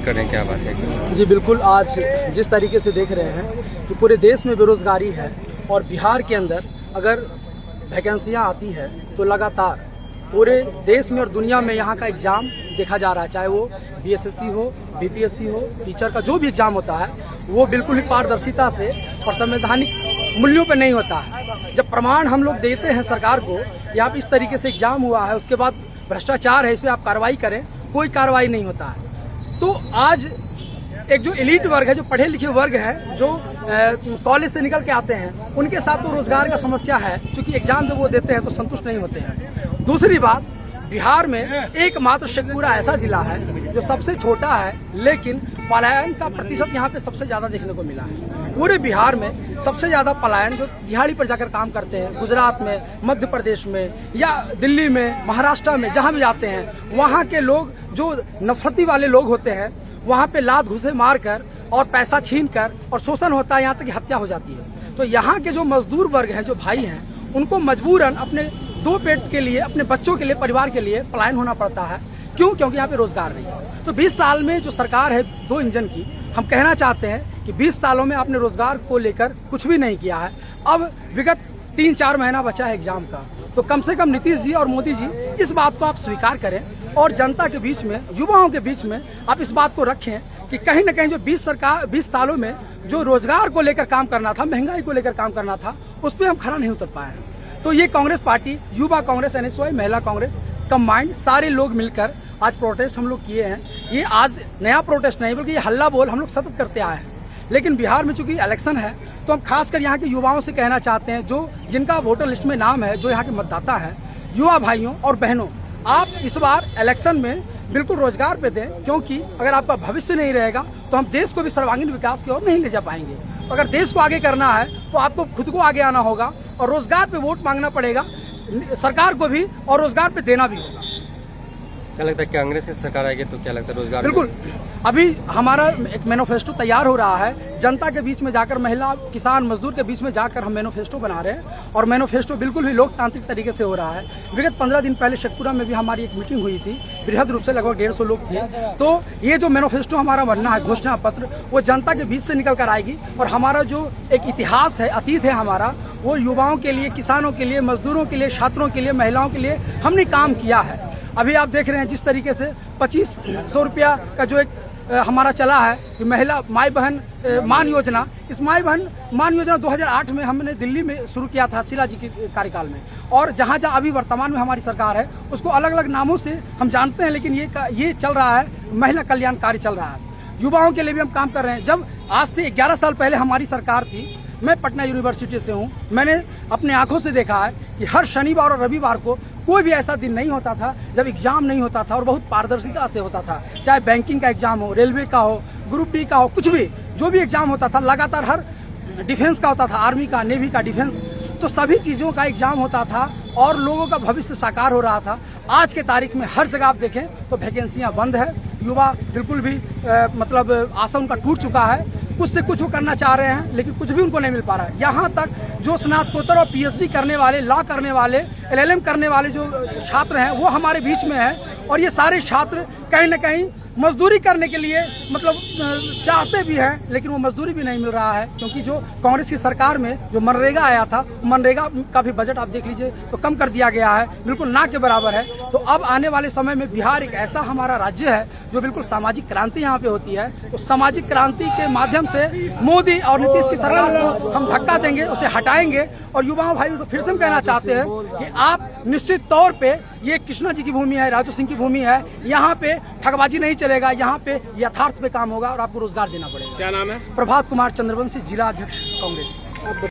कर रहे हैं, क्या बात है? जी बिल्कुल, आज जिस तरीके से देख रहे हैं कि पूरे देश में बेरोज़गारी है और बिहार के अंदर अगर वैकेंसियाँ आती है तो लगातार पूरे देश में और दुनिया में यहाँ का एग्ज़ाम देखा जा रहा है, चाहे वो बीएसएससी हो, बीपीएससी हो, टीचर का जो भी एग्ज़ाम होता है वो बिल्कुल ही पारदर्शिता से और संवैधानिक मूल्यों पर नहीं होता है। जब प्रमाण हम लोग देते हैं सरकार को या आप इस तरीके से एग्ज़ाम हुआ है, उसके बाद भ्रष्टाचार है, इस पर आप कार्रवाई करें, कोई कार्रवाई नहीं होता है। तो आज एक जो एलीट वर्ग है, जो पढ़े लिखे वर्ग है, जो कॉलेज से निकल के आते हैं, उनके साथ तो रोजगार का समस्या है, क्योंकि एग्जाम जब वो देते हैं तो संतुष्ट नहीं होते हैं। दूसरी बात, बिहार में एकमात्र शेखपुरा ऐसा जिला है जो सबसे छोटा है, लेकिन पलायन का प्रतिशत यहाँ पे सबसे ज़्यादा देखने को मिला है। पूरे बिहार में सबसे ज़्यादा पलायन जो दिहाड़ी पर जाकर काम करते हैं, गुजरात में, मध्य प्रदेश में या दिल्ली में, महाराष्ट्र में, जहाँ भी जाते हैं, वहाँ के लोग जो नफरती वाले लोग होते हैं, वहाँ पे लात घुसे मार कर और पैसा छीन कर और शोषण होता है, यहाँ तक कि हत्या हो जाती है। तो यहाँ के जो मजदूर वर्ग हैं, जो भाई हैं, उनको मजबूरन अपने दो पेट के लिए, अपने बच्चों के लिए, परिवार के लिए पलायन होना पड़ता है। क्यों? क्योंकि यहाँ पे रोजगार नहीं है। तो 20 साल में जो सरकार है 2 इंजन की, हम कहना चाहते हैं कि 20 सालों में आपने रोजगार को लेकर कुछ भी नहीं किया है। अब विगत 3-4 महीना बचा है एग्जाम का, तो कम से कम नीतीश जी और मोदी जी इस बात को आप स्वीकार करें और जनता के बीच में, युवाओं के बीच में आप इस बात को रखें कि कहीं ना कहीं जो 20 सालों में जो रोजगार को लेकर काम करना था, महंगाई को लेकर काम करना था, उस पर हम खरा नहीं उतर पाए हैं। तो ये कांग्रेस पार्टी, युवा कांग्रेस, एनएसवाई, महिला कांग्रेस कंबाइंड सारे लोग मिलकर आज प्रोटेस्ट हम लोग किए हैं। ये आज नया प्रोटेस्ट नहीं, बल्कि ये हल्ला बोल हम लोग सतत करते आए हैं। लेकिन बिहार में चूंकि इलेक्शन है, तो हम खासकर यहाँ के युवाओं से कहना चाहते हैं, जो जिनका वोटर लिस्ट में नाम है, जो यहाँ के मतदाता हैं, युवा भाइयों और बहनों, आप इस बार इलेक्शन में बिल्कुल रोजगार पे दें, क्योंकि अगर आपका भविष्य नहीं रहेगा तो हम देश को भी सर्वांगीण विकास की ओर नहीं ले जा पाएंगे। अगर देश को आगे करना है तो आपको खुद को आगे आना होगा और रोजगार पे वोट मांगना पड़ेगा सरकार को भी, और रोजगार पे देना भी होगा। क्या लगता है कांग्रेस की सरकार आएगी तो क्या लगता है रोजगार? बिल्कुल, अभी हमारा एक मैनिफेस्टो तैयार हो रहा है, जनता के बीच में जाकर, महिला, किसान, मजदूर के बीच में जाकर हम मैनिफेस्टो बना रहे हैं और मैनिफेस्टो बिल्कुल भी लोकतांत्रिक तरीके से हो रहा है। विगत 15 दिन पहले शेखपुरा में भी हमारी एक मीटिंग हुई थी, बृहद रूप से लगभग 150 लोग थे। तो ये जो मैनिफेस्टो हमारा बनना है, घोषणा पत्र, वो जनता के बीच से निकल कर आएगी और हमारा जो एक इतिहास है, अतीत है हमारा, वो युवाओं के लिए, किसानों के लिए, मजदूरों के लिए, छात्रों के लिए, महिलाओं के लिए हमने काम किया है। अभी आप देख रहे हैं जिस तरीके से 2500 रुपया का जो एक हमारा चला है कि महिला माई बहन मान योजना, इस माई बहन मान योजना 2008 में हमने दिल्ली में शुरू किया था, शीला जी के कार्यकाल में, और जहाँ जहाँ अभी वर्तमान में हमारी सरकार है उसको अलग अलग नामों से हम जानते हैं, लेकिन ये चल रहा है, महिला कल्याण कार्य चल रहा है। युवाओं के लिए भी हम काम कर रहे हैं। जब आज से 11 साल पहले हमारी सरकार थी, मैं पटना यूनिवर्सिटी से हूँ, मैंने अपने आंखों से देखा है कि हर शनिवार और रविवार को कोई भी ऐसा दिन नहीं होता था जब एग्जाम नहीं होता था, और बहुत पारदर्शिता से होता था। चाहे बैंकिंग का एग्जाम हो, रेलवे का हो, ग्रुप डी का हो, कुछ भी जो भी एग्जाम होता था, लगातार हर डिफेंस का होता था, आर्मी का, नेवी का, डिफेंस, तो सभी चीज़ों का एग्जाम होता था और लोगों का भविष्य साकार हो रहा था। आज के तारीख में हर जगह आप देखें तो वैकेंसियाँ बंद है, युवा बिल्कुल भी मतलब आशा उनका टूट चुका है। कुछ से कुछ वो करना चाह रहे हैं, लेकिन कुछ भी उनको नहीं मिल पा रहा है। यहाँ तक जो स्नातकोत्तर और पीएचडी करने वाले, लॉ करने वाले, एलएलएम करने वाले जो छात्र हैं, वो हमारे बीच में हैं, और ये सारे छात्र कहीं ना कहीं मजदूरी करने के लिए मतलब चाहते भी हैं, लेकिन वो मजदूरी भी नहीं मिल रहा है, क्योंकि जो कांग्रेस की सरकार में जो मनरेगा आया था, मनरेगा का भी बजट आप देख लीजिए तो कम कर दिया गया है, बिल्कुल ना के बराबर है। तो अब आने वाले समय में बिहार एक ऐसा हमारा राज्य है जो बिल्कुल सामाजिक क्रांति यहाँ पे होती है। तो सामाजिक क्रांति के माध्यम से मोदी और नीतीश की सरकार को हम धक्का देंगे, उसे हटाएंगे। और युवाओं भाइयों से फिर से हम कहना चाहते हैं कि आप निश्चित तौर पे, ये कृष्णा जी की भूमि है, राजू सिंह की भूमि है, यहाँ पे ठगबाजी नहीं चलेगा, यहाँ पे यथार्थ पे काम होगा और आपको रोजगार देना पड़ेगा। क्या नाम है? प्रभात कुमार चंद्रवंशी, जिला अध्यक्ष कांग्रेस।